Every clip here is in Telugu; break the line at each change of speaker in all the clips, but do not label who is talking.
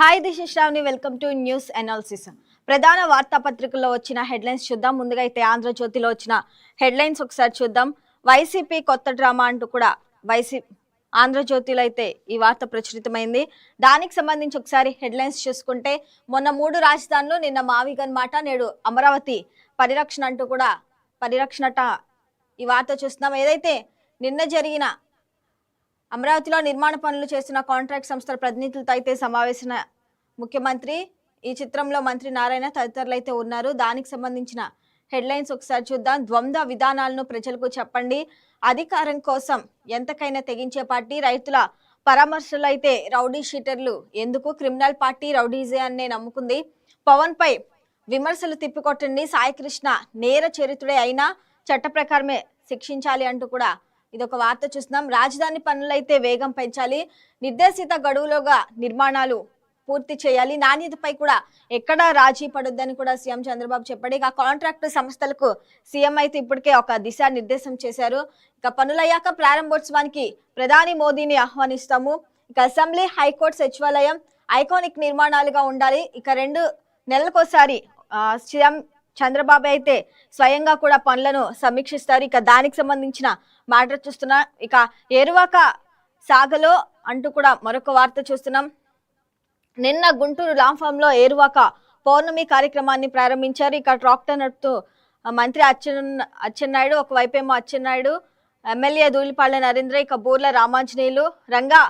Hi this is Shravani welcome to news analysis. ప్రధాన వార్తాపత్రికల్లో వచ్చిన హెడ్లైన్స్ చూద్దాం. ముందుగా అయితే ఆంధ్రజ్యోతిలో వచ్చిన హెడ్లైన్స్ ఒకసారి చూద్దాం. వైసీపీ కొత్త డ్రామా అంటూ కూడా ఆంధ్రజ్యోతిలో అయితే ఈ వార్త ప్రచురితమైంది. దానికి సంబంధించి ఒకసారి హెడ్లైన్స్ చూసుకుంటే, మొన్న 3 రాజధానులు, నిన్న మావిగన్ మాట, నేడు అమరావతి పరిరక్షణ అంటూ కూడా పరిరక్షణట ఈ వార్త చూస్తున్నాం. ఏదైతే నిన్న జరిగిన అమరావతిలో నిర్మాణ పనులు చేస్తున్న కాంట్రాక్ట్ సంస్థల ప్రతినిధులతో అయితే సమావేశన ముఖ్యమంత్రి, ఈ చిత్రంలో మంత్రి నారాయణ తదితరులు అయితే ఉన్నారు. దానికి సంబంధించిన హెడ్లైన్స్ ఒకసారి చూద్దాం. ద్వంద్వ విధానాలను ప్రజలకు చెప్పండి, అధికారం కోసం ఎంతకైనా తెగించే పార్టీ, రైతుల పరామర్శలు అయితే రౌడీ షీటర్లు ఎందుకు, క్రిమినల్ పార్టీ రౌడీజే అనే నమ్ముకుంది, పవన్ పై విమర్శలు తిప్పికొట్టండి, సాయికృష్ణ నేర చరిత్రుడే అయినా చట్ట ప్రకారమే శిక్షించాలి అంటూ కూడా ఇదొక వార్త చూస్తున్నాం. రాజధాని పనులైతే వేగం పెంచాలి, నిర్దేశిత గడువులోగా నిర్మాణాలు పూర్తి చేయాలి, నాణ్యతపై కూడా ఎక్కడా రాజీ పడొద్దని కూడా సీఎం చంద్రబాబు చెప్పాడు. ఇక కాంట్రాక్టు సంస్థలకు సీఎం అయితే ఇప్పటికే ఒక దిశానిర్దేశం చేశారు. ఇక పనులయ్యాక ప్రారంభోత్సవానికి ప్రధాని మోదీని ఆహ్వానిస్తాము. ఇక అసెంబ్లీ, హైకోర్టు, సచివాలయం ఐకానిక్ నిర్మాణాలుగా ఉండాలి. ఇక 2 నెలలకోసారి సీఎం చంద్రబాబు అయితే స్వయంగా కూడా పనులను సమీక్షిస్తారు. ఇక దానికి సంబంధించిన మ్యాటర్ చూస్తున్నాం. ఇక ఏరువాక సాగలో అంటూ కూడా మరొక వార్త చూస్తున్నాం. నిన్న గుంటూరు లాంఫామ్ లో ఏరువాక పౌర్ణమి కార్యక్రమాన్ని ప్రారంభించారు. ఇక ట్రాక్టర్ నడుపుతూ మంత్రి అచ్చెన్నాయుడు, ఒకవైపేమో అచ్చెన్నాయుడు, ఎమ్మెల్యే ధూళిపాళ్ల నరేంద్ర, ఇక బూర్ల రామాంజనేయులు, రంగా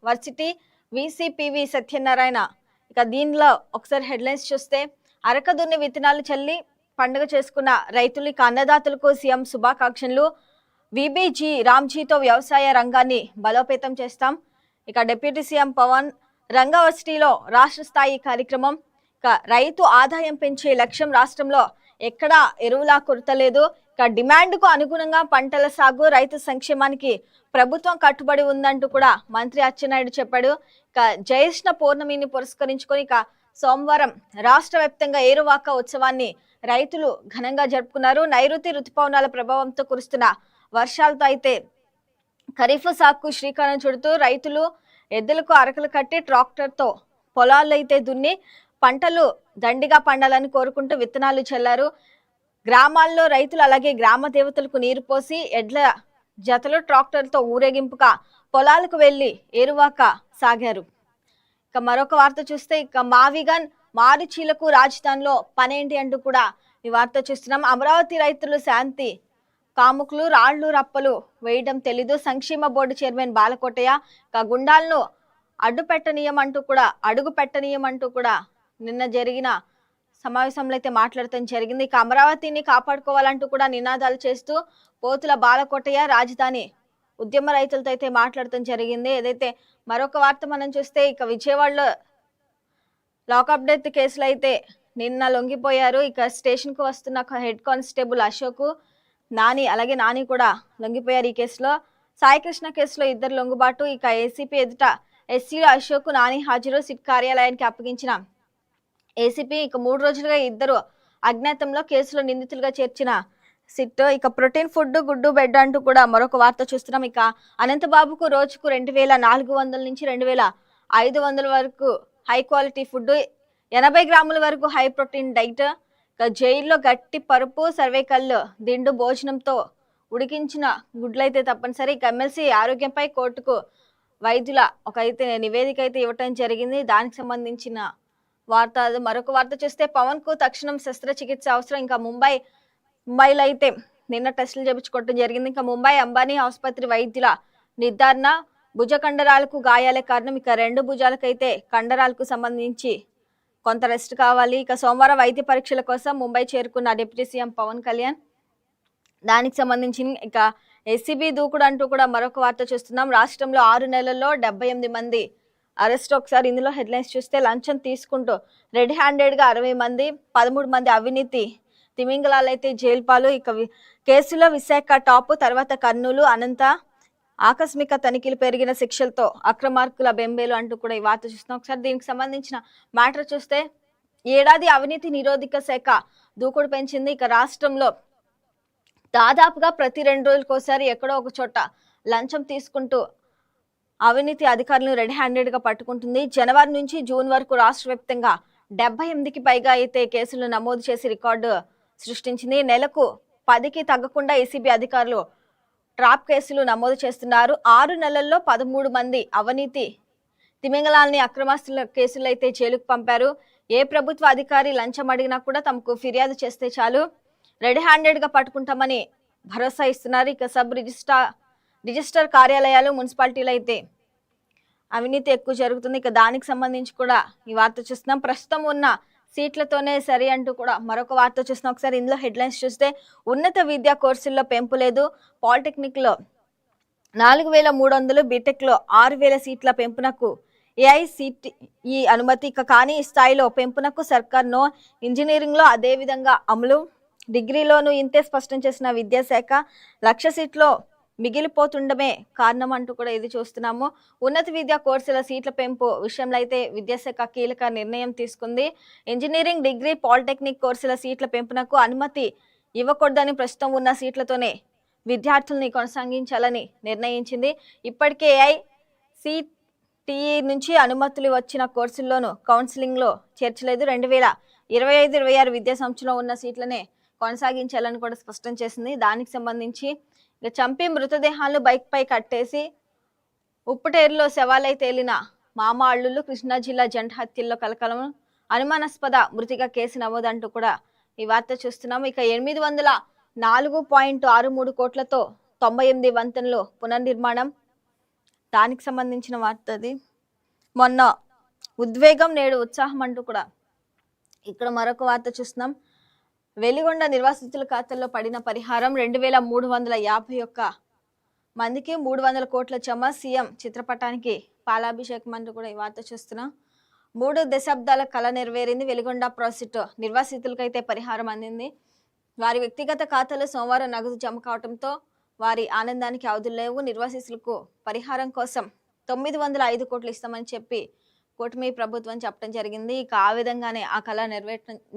వర్సిటీ వీసీపీవీ సత్యనారాయణ. ఇక దీనిలో ఒకసారి హెడ్లైన్స్ చూస్తే, అరకదున్ని విత్తనాలు చల్లి పండుగ చేసుకున్న రైతులు, ఇక అన్నదాతలకు సీఎం శుభాకాంక్షలు, విబిజీ రామ్జీతో వ్యవసాయ రంగాన్ని బలోపేతం చేస్తాం. ఇక డిప్యూటీ సీఎం పవన్ రంగావర్సిటీలో రాష్ట్ర స్థాయి కార్యక్రమం. ఇక రైతు ఆదాయం పెంచే లక్ష్యం, రాష్ట్రంలో ఎక్కడా ఎరువుల కొరత లేదు. ఇక డిమాండ్కు అనుగుణంగా పంటల సాగు, రైతు సంక్షేమానికి ప్రభుత్వం కట్టుబడి ఉందంటూ కూడా మంత్రి అచ్చెన్నాయుడు చెప్పాడు. ఇక జ్యేష్ఠ పౌర్ణమిని పురస్కరించుకొని ఇక సోమవారం రాష్ట్ర వ్యాప్తంగా ఏరువాక ఉత్సవాన్ని రైతులు ఘనంగా జరుపుకున్నారు. నైరుతి రుతుపవనాల ప్రభావంతో కురుస్తున్న వర్షాలతో అయితే ఖరీఫ్ సాగుకు శ్రీకారం చుడుతూ రైతులు ఎద్దులకు అరకలు కట్టి ట్రాక్టర్తో పొలాలు అయితే దున్ని పంటలు దండిగా పండాలని కోరుకుంటూ విత్తనాలు చల్లారు. గ్రామాల్లో రైతులు అలాగే గ్రామ దేవతలకు నీరు పోసి ఎడ్ల జతలు ట్రాక్టర్తో ఊరేగింపుగా పొలాలకు వెళ్లి ఏరువాక సాగారు. ఇక మరొక వార్త చూస్తే, ఇక మావిగన్ మారుచీలకు రాజధానిలో పనేంటి అంటూ కూడా ఈ వార్త చూస్తున్నాం. అమరావతి రైతులు శాంతి కాముకులు, రాళ్లు రప్పలు వేయడం తెలీదు, సంక్షేమ బోర్డు చైర్మన్ బాలకోటయ్య. ఇక గుండాలను అడుగు పెట్టనీయమంటూ కూడా నిన్న జరిగిన సమావేశంలో అయితే మాట్లాడటం జరిగింది. ఇక అమరావతిని కాపాడుకోవాలంటూ కూడా నినాదాలు చేస్తూ పోతుల బాలకోటయ్య రాజధాని ఉద్యమ రైతులతో అయితే మాట్లాడటం జరిగింది. ఏదైతే మరొక వార్త మనం చూస్తే, ఇక విజయవాడలో లాకప్ డెత్ కేసులు అయితే నిన్న లొంగిపోయారు. ఇక స్టేషన్ కు వస్తున్న హెడ్ కానిస్టేబుల్ అశోక్, నాని కూడా లొంగిపోయారు. ఈ కేసులో సాయికృష్ణ కేసులో 2 లొంగుబాటు. ఇక ఏసీపీ ఎదుట ఎస్సీలో అశోక్, నాని హాజరు, సిట్ కార్యాలయానికి అప్పగించిన ఏసీపీ. ఇక 3 రోజులుగా 2 అజ్ఞాతంలో కేసులో నిందితులుగా చేర్చిన సిట్. ఇక ప్రోటీన్ ఫుడ్, గుడ్డు బెడ్ అంటూ కూడా మరొక వార్త చూస్తున్నాం. ఇక అనంతబాబుకు రోజుకు 2400 నుంచి 2500 వరకు హై క్వాలిటీ ఫుడ్, 80 గ్రాముల వరకు హై ప్రోటీన్ డైట్. ఇక జైల్లో గట్టి పరుపు, సర్వైకల్ దిండు భోజనంతో ఉడికించిన గుడ్లైతే తప్పనిసరి. ఇక ఎమ్మెల్సీ ఆరోగ్యంపై కోర్టుకు వైద్యుల నివేదిక అయితే ఇవ్వటం జరిగింది. దానికి సంబంధించిన వార్త. మరొక వార్త చూస్తే, పవన్ కు తక్షణం శస్త్రచికిత్స అవసరం. ఇంకా ముంబైలో అయితే నిన్న టెస్టులు చేయించుకోవడం జరిగింది. ఇంకా ముంబై అంబానీ ఆసుపత్రి వైద్యుల నిర్ధారణ, భుజ కండరాలకు గాయాలే కారణం. ఇక 2 భుజాలకైతే కండరాలకు సంబంధించి కొంత రెస్ట్ కావాలి. ఇక సోమవారం వైద్య పరీక్షల కోసం ముంబై చేరుకున్న డిప్యూటీ సీఎం పవన్ కళ్యాణ్. దానికి సంబంధించి ఇక ఎస్సీబీ దూకుడు అంటూ కూడా మరొక వార్త చూస్తున్నాం. రాష్ట్రంలో 6 నెలల్లో 78 మంది అరెస్ట్. ఒకసారి ఇందులో హెడ్లైన్స్ చూస్తే, లంచం తీసుకుంటూ రెడ్ హ్యాండెడ్ గా 60 మంది, 13 మంది అవినీతి తిమింగలాలు అయితే జైలు పాలు. ఇక కేసులో విశాఖ టాప్, తర్వాత కర్నూలు, అనంత. ఆకస్మిక తనిఖీలు పెరిగిన శిక్షలతో అక్రమార్కుల బెంబేలు అంటూ కూడా ఈ వార్త చూస్తున్నాం. ఒకసారి దీనికి సంబంధించిన మ్యాటర్ చూస్తే, ఏడాది అవినీతి నిరోధక శాఖ దూకుడు పెంచింది. ఇక రాష్ట్రంలో దాదాపుగా ప్రతి 2 రోజులకోసారి ఎక్కడో ఒక చోట లంచం తీసుకుంటూ అవినీతి అధికారులను రెడ్ హ్యాండెడ్ గా పట్టుకుంటుంది. జనవరి నుంచి జూన్ వరకు రాష్ట్ర వ్యాప్తంగా 78కి పైగా అయితే కేసులు నమోదు చేసి రికార్డు సృష్టించింది. నెలకు 10కి తగ్గకుండా ఏసీబీ అధికారులు ట్రాప్ కేసులు నమోదు చేస్తున్నారు. 6 నెలల్లో 13 మంది అవినీతి తిమింగలాల్ని అక్రమాస్తుల కేసులు అయితే జైలుకు పంపారు. ఏ ప్రభుత్వ అధికారి లంచం అడిగినా కూడా తమకు ఫిర్యాదు చేస్తే చాలు రెడ్ హ్యాండెడ్ గా పట్టుకుంటామని భరోసా ఇస్తున్నారు. ఇక సబ్ రిజిస్టర్ కార్యాలయాలు, మున్సిపాలిటీలు అయితే అవినీతి ఎక్కువ జరుగుతుంది. ఇక దానికి సంబంధించి కూడా ఈ వార్త చూస్తున్నాం. ప్రస్తుతం ఉన్న సీట్లతోనే సరి అంటూ కూడా మరొక వార్త చూస్తున్నాం. ఒకసారి ఇందులో హెడ్లైన్స్ చూస్తే ఉన్నత విద్యా కోర్సుల్లో పెంపు లేదు. పాలిటెక్నిక్ లో 4300, బీటెక్ లో 6000 సీట్ల పెంపునకు ఏఐసిటిఈ అనుమతి. ఇక కానీ స్థాయిలో పెంపునకు సర్కార్ నో. ఇంజనీరింగ్ లో అదే విధంగా అమలు. డిగ్రీలోనూ ఇంతే స్పష్టం చేసిన విద్యాశాఖ. 1,00,000 సీట్లో మిగిలిపోతుండమే కారణం అంటూ కూడా ఇది చూస్తున్నాము. ఉన్నత విద్యా కోర్సుల సీట్ల పెంపు విషయంలో అయితే విద్యాశాఖ కీలక నిర్ణయం తీసుకుంది. ఇంజనీరింగ్, డిగ్రీ, పాలిటెక్నిక్ కోర్సుల సీట్ల పెంపునకు అనుమతి ఇవ్వకూడదని, ప్రస్తుతం ఉన్న సీట్లతోనే విద్యార్థుల్ని కొనసాగించాలని నిర్ణయించింది. ఇప్పటికే ఏఐసిటిఈ నుంచి అనుమతులు వచ్చిన కోర్సుల్లోనూ కౌన్సిలింగ్ లో చేర్చలేదు. 2025-26 విద్యా సంవత్సరంలో ఉన్న సీట్లనే కొనసాగించాలని కూడా స్పష్టం చేసింది. దానికి సంబంధించి ఇక చంపి మృతదేహాలను బైక్ పై కట్టేసి ఉప్పుటేరులో శవాలై తేలిన మామ అల్లుళ్ళు. కృష్ణా జిల్లా జంట హత్యల్లో కలకలం. అనుమానాస్పద మృతిగా కేసు నమోదంటూ కూడా ఈ వార్త చూస్తున్నాము. ఇక 804.63 కోట్లతో 98 వంతెనలు పునర్నిర్మాణం. దానికి సంబంధించిన వార్త అది. మొన్న ఉద్వేగం, నేడు ఉత్సాహం అంటూ కూడా ఇక్కడ మరొక వార్త చూస్తున్నాం. వెలిగొండ నిర్వాసితుల ఖాతాల్లో పడిన పరిహారం 2351 మందికి 300 కోట్ల జమ. సీఎం చిత్రపటానికి పాలాభిషేకం అంటూ కూడా ఈ వార్త చూస్తున్నాం. 3 దశాబ్దాల కళ నెరవేరింది. వెలిగొండ ప్రాజెక్టు నిర్వాసితులకైతే పరిహారం అందింది. వారి వ్యక్తిగత ఖాతాలో సోమవారం నగదు జమ కావడంతో వారి ఆనందానికి అవధులు లేవు. నిర్వాసితులకు పరిహారం కోసం 905 కోట్లు ఇస్తామని చెప్పి కూటమి ప్రభుత్వం చెప్పడం జరిగింది. ఇక ఆ విధంగానే ఆ కళ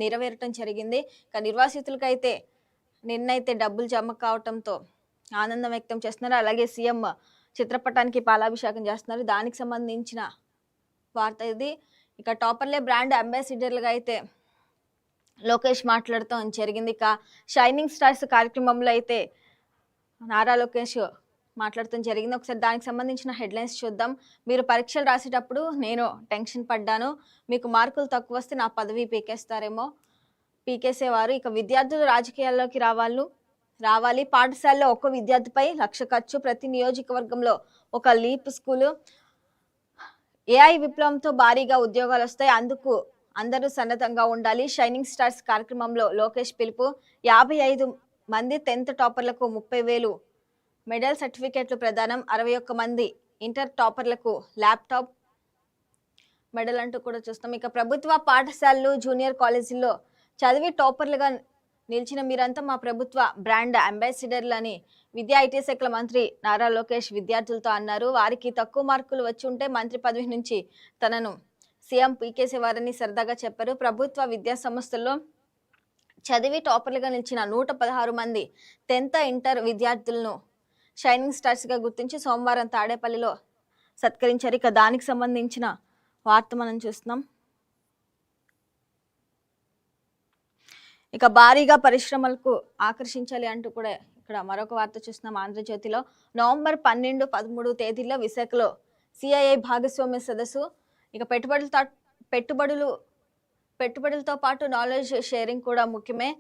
నెరవేరటం జరిగింది. ఇక నిర్వాసితులకైతే నిన్నైతే డబ్బులు జమ కావటంతో ఆనందం వ్యక్తం చేస్తున్నారు. అలాగే సీఎం చిత్రపటానికి పాలాభిషేకం చేస్తున్నారు. దానికి సంబంధించిన వార్త ఇది. ఇక టాపర్లే బ్రాండ్ అంబాసిడర్లుగా అయితే లోకేష్ మాట్లాడటం జరిగింది. ఇక షైనింగ్ స్టార్స్ కార్యక్రమంలో అయితే నారా లోకేష్ మాట్లాడటం జరిగింది. ఒకసారి దానికి సంబంధించిన హెడ్లైన్స్ చూద్దాం. మీరు పరీక్షలు రాసేటప్పుడు నేను టెన్షన్ పడ్డాను. మీకు మార్కులు తక్కువ వస్తే నా పదవి పీకేసేవారు. ఇక విద్యార్థులు రాజకీయాల్లోకి రావాలి. పాఠశాలలో ఒక్క విద్యార్థిపై 1,00,000 ఖర్చు. ప్రతి నియోజకవర్గంలో ఒక లీప్ స్కూలు. ఏఐ విప్లవంతో భారీగా ఉద్యోగాలు వస్తాయి. అందుకు అందరూ సన్నద్ధంగా ఉండాలి. షైనింగ్ స్టార్స్ కార్యక్రమంలో లోకేష్ పిలుపు. 55 మంది 10th టాపర్లకు 30,000 మెడల్, సర్టిఫికేట్లు ప్రదానం. 61 మంది ఇంటర్ టాపర్లకు ల్యాప్టాప్, మెడల్ అంటూ కూడా చూస్తాం. ఇక ప్రభుత్వ పాఠశాలలు, జూనియర్ కాలేజీల్లో చదివి టాపర్లుగా నిలిచిన మీరంతా మా ప్రభుత్వ బ్రాండ్ అంబాసిడర్లు అని విద్యా ఐటీ శాఖల మంత్రి నారా లోకేష్ విద్యార్థులతో అన్నారు. వారికి తక్కువ మార్కులు వచ్చి ఉంటే మంత్రి పదవి నుంచి తనను సీఎం పీకేసేవారని సరదాగా చెప్పారు. ప్రభుత్వ విద్యా సంస్థల్లో చదివి టాపర్లుగా నిలిచిన 116 మంది 10th, ఇంటర్ విద్యార్థులను షైనింగ్ స్టార్స్ గా గుర్తించి సోమవారం తాడేపల్లిలో సత్కరించారు. ఇక దానికి సంబంధించిన వార్త మనం చూస్తున్నాం. ఇక భారీగా పరిశ్రమలకు ఆకర్షించాలి అంటూ కూడా ఇక్కడ మరొక వార్త చూస్తున్నాం. ఆంధ్రజ్యోతిలో నవంబర్ 12, 13 తేదీల్లో విశాఖలో సిఐఐ భాగస్వామ్య సదస్సు. ఇక పెట్టుబడులతో పాటు నాలెడ్జ్ షేరింగ్ కూడా ముఖ్యమే.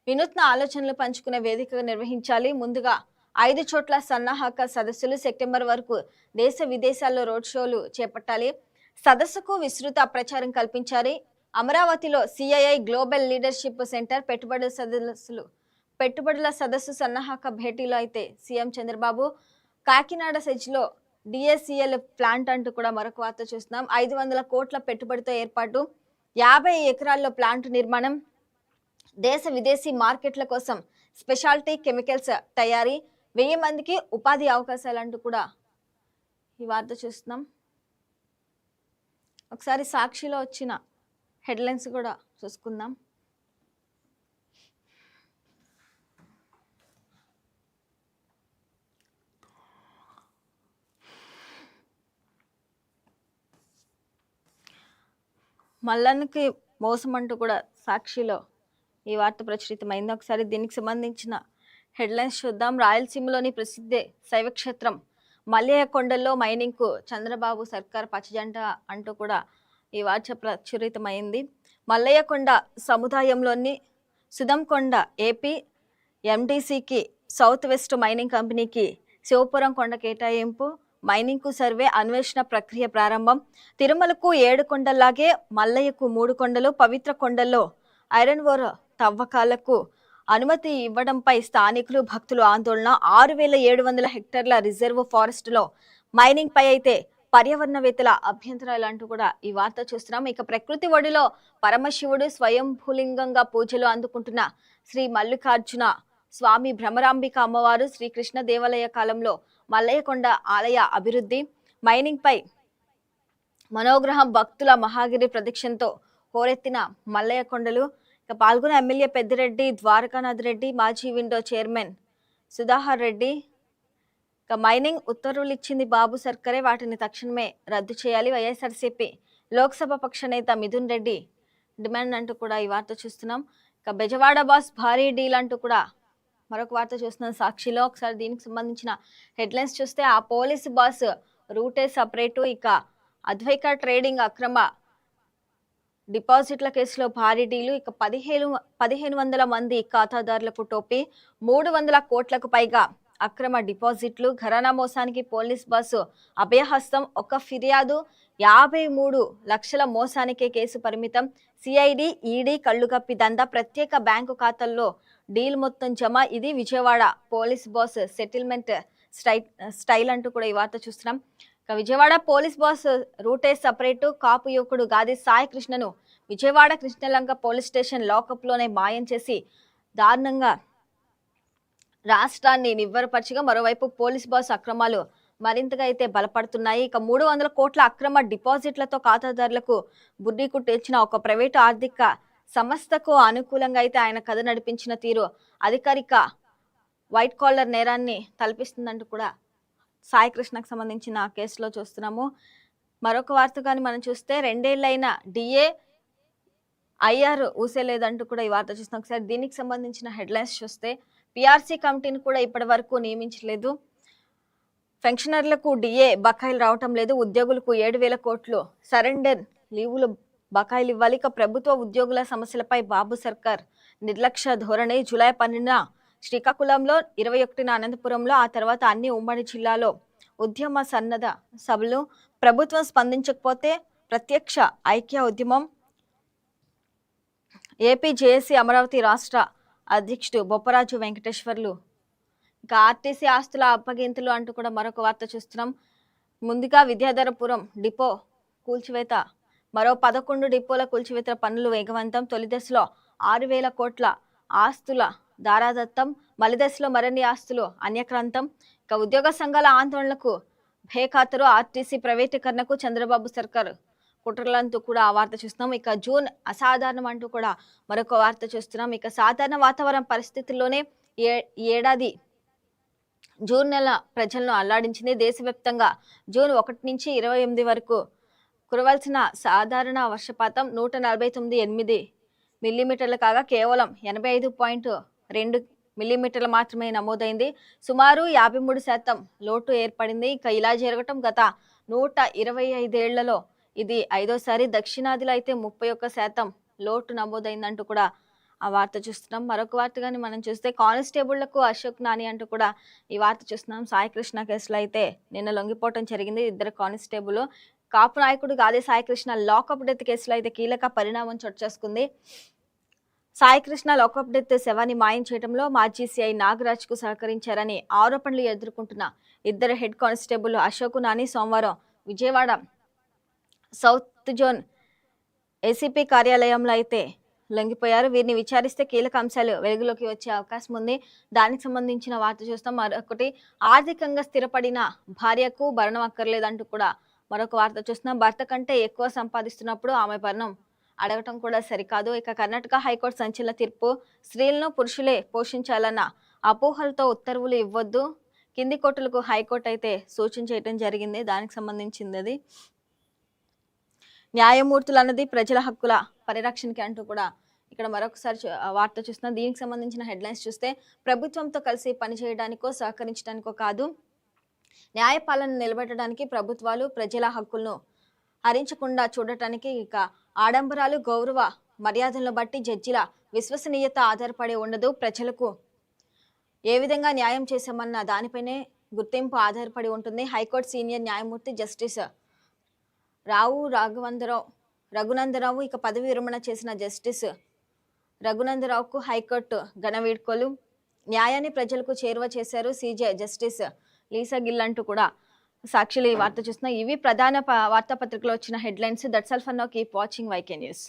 వినూత్న ఆలోచనలు పంచుకునే వేదికగా నిర్వహించాలి. ముందుగా 5 చోట్ల సన్నాహక సదస్సులు. సెప్టెంబర్ వరకు దేశ విదేశాల్లో రోడ్ షోలు చేపట్టాలి. సదస్సుకు విస్తృత ప్రచారం కల్పించాలి. అమరావతిలో సిఐఐ గ్లోబల్ లీడర్షిప్ సెంటర్ పెట్టుబడుల సదస్సు సన్నాహక భేటీలో అయితే సీఎం చంద్రబాబు. కాకినాడ సెజ్లో డిఎస్సిఎల్ ప్లాంట్ అంటూ కూడా మరొక వార్త చూస్తున్నాం. 500 కోట్ల పెట్టుబడితో ఏర్పాటు. 50 ఎకరాల్లో ప్లాంట్ నిర్మాణం. దేశ విదేశీ మార్కెట్ల కోసం స్పెషాలిటీ కెమికల్స్ తయారీ. 1000 మందికి ఉపాధి అవకాశాలు అంటూ కూడా ఈ వార్త చూస్తున్నాం. ఒకసారి సాక్షిలో వచ్చిన హెడ్లైన్స్ కూడా చూసుకుందాం. మల్లన్నకి మోసం అంటూ కూడా సాక్షిలో ఈ వార్త ప్రచురితమైంది. ఒకసారి దీనికి సంబంధించిన హెడ్లైన్స్ చూద్దాం. రాయలసీమలోని ప్రసిద్ధ శైవక్షేత్రం మల్లయ్య కొండల్లో మైనింగ్ కు చంద్రబాబు సర్కార్ పచ్చజంట అంటూ కూడా ఈ వార్త ప్రచురితమైంది. మల్లయ్య కొండ సముదాయంలోని సుదంకొండ ఏపీ ఎండిసికి సౌత్ వెస్ట్ మైనింగ్ కంపెనీకి శివపురం కొండ కేటాయింపు, మైనింగ్ కు సర్వే అన్వేషణ ప్రక్రియ ప్రారంభం. తిరుమలకు 7 కొండల్లాగే మల్లయ్యకు 3 కొండలు, పవిత్ర కొండల్లో ఐరన్ ఓర్ తవ్వకాలకు అనుమతి ఇవ్వడంపై స్థానికులు భక్తులు ఆందోళన. 6,700 హెక్టార్ల రిజర్వ్ ఫారెస్ట్ లో మైనింగ్ పై అయితే పర్యావరణవేత్తల అభ్యంతరాలు అంటూ కూడా ఈ వార్త చూస్తున్నాం. ఇక ప్రకృతి ఒడిలో పరమశివుడు స్వయంభూలింగంగా పూజలు అందుకుంటున్న శ్రీ మల్లికార్జున స్వామి భ్రమరాంబిక అమ్మవారు శ్రీకృష్ణ దేవాలయ కాలంలో మల్లయ్యకొండ ఆలయ అభివృద్ధి, మైనింగ్ పై మనోగ్రహం, భక్తుల మహాగిరి ప్రదక్షిణతో హోరెత్తిన మల్లయ్య కొండలు. ఇక పాల్గొన్న ఎమ్మెల్యే పెద్దిరెడ్డి ద్వారకానాథ్ రెడ్డి, మాజీ విండో చైర్మన్ సుధాకర్ రెడ్డి. ఇక మైనింగ్ ఉత్తర్వులు ఇచ్చింది బాబు సర్కారే, వాటిని తక్షణమే రద్దు చేయాలి. వైఎస్ఆర్సీపీ లోక్సభ పక్ష నేత మిథున్ రెడ్డి డిమాండ్ అంటూ కూడా ఈ వార్త చూస్తున్నాం. ఇక బెజవాడ బాస్ భారీ డీల్ అంటూ కూడా మరొక వార్త చూస్తున్నాం సాక్షిలో. ఒకసారి దీనికి సంబంధించిన హెడ్లైన్స్ చూస్తే ఆ పోలీసు బాస్ రూటే సపరేటు. ఇక అద్వైక ట్రేడింగ్ అక్రమ డిపాజిట్ల కేసులో భారీ డీలు. ఇక 1500 మంది ఖాతాదారులకు టోపీ, 300 కోట్లకు పైగా అక్రమ డిపాజిట్లు, ఘరానా మోసానికి పోలీస్ బస్సు అభయహస్తం, ఒక ఫిర్యాదు, 53 లక్షల మోసానికే కేసు పరిమితం. సిఐడి ఈడీ కళ్ళుగప్పి దందా, ప్రత్యేక బ్యాంకు ఖాతాల్లో డీల్ మొత్తం జమ. ఇది Vijayawada police boss settlement style అంటూ కూడా ఈ వార్త చూస్తున్నాం. ఇక విజయవాడ పోలీస్ బాస్ రూటే సపరేటు. కాపు యువకుడు గాది సాయి కృష్ణను Vijayawada Krishnalanka police station lockup లోనే మాయం చేసి దారుణంగా రాష్ట్రాన్ని నివ్వరపరిచిగా మరోవైపు పోలీస్ బాస్ అక్రమాలు మరింతగా అయితే బలపడుతున్నాయి. ఇక 300 కోట్ల అక్రమ డిపాజిట్లతో ఖాతాదారులకు బుడ్డి కుట్టించిన ఒక ప్రైవేటు ఆర్థిక సంస్థకు అనుకూలంగా అయితే ఆయన కథ నడిపించిన తీరు అధికారిక వైట్ కాలర్ నేరాన్ని తలపిస్తుందంటూ కూడా సాయి కృష్ణకు సంబంధించిన కేసులో చూస్తున్నాము. మరొక వార్త కానీ మనం చూస్తే 2 ఏళ్లైన డిఏ ఐఆర్ ఊసేలేదంటూ కూడా ఈ వార్త చూస్తున్నాం. ఒకసారి దీనికి సంబంధించిన హెడ్లైన్స్ చూస్తే పిఆర్సీ కమిటీని కూడా ఇప్పటి వరకు నియమించలేదు, పెన్షనర్లకు డిఏ బకాయిలు రావటం లేదు, ఉద్యోగులకు 7,000 కోట్లు సరెండర్ లీవులు బకాయిలు ఇవ్వాలి. ఇక ప్రభుత్వ ఉద్యోగుల సమస్యలపై బాబు సర్కార్ నిర్లక్ష్య ధోరణి. జూలై 12న శ్రీకాకుళంలో, 21న అనంతపురంలో, ఆ తర్వాత అన్ని ఉమ్మడి జిల్లాలో ఉద్యమ సన్నద్ధ సభలు. ప్రభుత్వం స్పందించకపోతే ప్రత్యక్ష ఐక్య ఉద్యమం. ఏపీ జేఏసీ అమరావతి రాష్ట్ర అధ్యక్షుడు బొప్పరాజు వెంకటేశ్వర్లు. ఇక ఆర్టీసీ ఆస్తుల అప్పగింతలు అంటూ కూడా మరొక వార్త చూస్తున్నాం. ముందుగా విద్యాధరపురం డిపో కూల్చివేత, మరో 11 డిపోల కూల్చివేత పనులు వేగవంతం. తొలి దశలో 6,000 కోట్ల ఆస్తుల దారాదత్తం, మలి దశలో మరిన్ని ఆస్తులు అన్యక్రాంతం. ఇక ఉద్యోగ సంఘాల ఆందోళనకు భేఖాతరు, ఆర్టీసీ ప్రైవేటీకరణకు చంద్రబాబు సర్కారు కుట్రలంటూ కూడా ఆ వార్త చూస్తున్నాం. ఇక జూన్ అసాధారణం అంటూ కూడా మరొక వార్త చూస్తున్నాం. ఇక సాధారణ వాతావరణ పరిస్థితుల్లోనే ఏడాది జూన్ నెల ప్రజలను అల్లాడించింది. దేశవ్యాప్తంగా జూన్ 1 నుంచి 28 వరకు కురవలసిన సాధారణ వర్షపాతం 149.8 మిల్లీమీటర్లు కాగా కేవలం 85.2 మిల్లీమీటర్లు మాత్రమే నమోదైంది. సుమారు 53% లోటు ఏర్పడింది. ఇక ఇలా జరగటం గత 125 ఏళ్లలో ఇది 5వసారి. దక్షిణాదిలో అయితే 31% లోటు నమోదైందంటూ కూడా ఆ వార్త చూస్తున్నాం. మరొక వార్త కానీ మనం చూస్తే కానిస్టేబుళ్లకు అశోక్ నాని అంటూ కూడా ఈ వార్త చూస్తున్నాం. సాయి కృష్ణ కేసులో అయితే నిన్న లొంగిపోవటం జరిగింది. 2 కానిస్టేబుల్. కాపు నాయకుడు గాదే సాయి కృష్ణ లాకప్ డెత్ కేసులో అయితే కీలక పరిణామం చోటు చేసుకుంది. సాయి కృష్ణ లాకప్ డెత్ శవాన్ని మాయం చేయడంలో మాజీ సిఐ నాగరాజ్ కు సహకరించారని ఆరోపణలు ఎదుర్కొంటున్న 2 హెడ్ కానిస్టేబుల్ అశోక్ నాని సోమవారం విజయవాడ సౌత్ జోన్ ఏసీపీ కార్యాలయంలో అయితే లొంగిపోయారు. వీరిని విచారిస్తే కీలక అంశాలు వెలుగులోకి వచ్చే అవకాశం ఉంది. దానికి సంబంధించిన వార్త చూస్తాం. మరొకటి, ఆర్థికంగా స్థిరపడిన భార్యకు భరణం అక్కర్లేదంటూ కూడా మరొక వార్త చూస్తున్నాం. భర్త కంటే ఎక్కువ సంపాదిస్తున్నప్పుడు ఆమె భరణం అడగటం కూడా సరికాదు. ఇక కర్ణాటక హైకోర్టు సంచలన తీర్పు. స్త్రీలను పురుషులే పోషించాలన్న అపోహలతో ఉత్తర్వులు ఇవ్వొద్దు. కింది కోర్టులకు హైకోర్టు అయితే సూచన చేయడం జరిగింది. దానికి సంబంధించింది అది. న్యాయమూర్తులు అన్నది ప్రజల హక్కుల పరిరక్షణకి అంటూ కూడా ఇక్కడ మరొకసారి వార్త చూస్తున్నాం. దీనికి సంబంధించిన హెడ్లైన్స్ చూస్తే ప్రభుత్వంతో కలిసి పనిచేయడానికో సహకరించడానికో కాదు, న్యాయపాలన నిలబెట్టడానికి ప్రభుత్వాలు ప్రజల హక్కులను హరించకుండా చూడటానికి ఇక ఆడంబరాలు గౌరవ మర్యాదలను బట్టి జడ్జిల విశ్వసనీయత ఆధారపడి ఉండదు, ప్రజలకు ఏ విధంగా న్యాయం చేశామన్న దానిపైనే గుర్తింపు ఆధారపడి ఉంటుంది. హైకోర్టు సీనియర్ న్యాయమూర్తి జస్టిస్ రఘునందరావు ఇక పదవి విరమణ చేసిన జస్టిస్ రఘునందరావుకు హైకోర్టు ఘన వీడ్కోలు. న్యాయాన్ని ప్రజలకు చేరువ చేశారు సీజే జస్టిస్ లీసా గిల్ అంటూ కూడా సాక్షిలో ఈ వార్త చూస్తున్నా. ఇవి ప్రధాన వార్తాపత్రికలో వచ్చిన headlines. That's all for now. Keep watching YK news.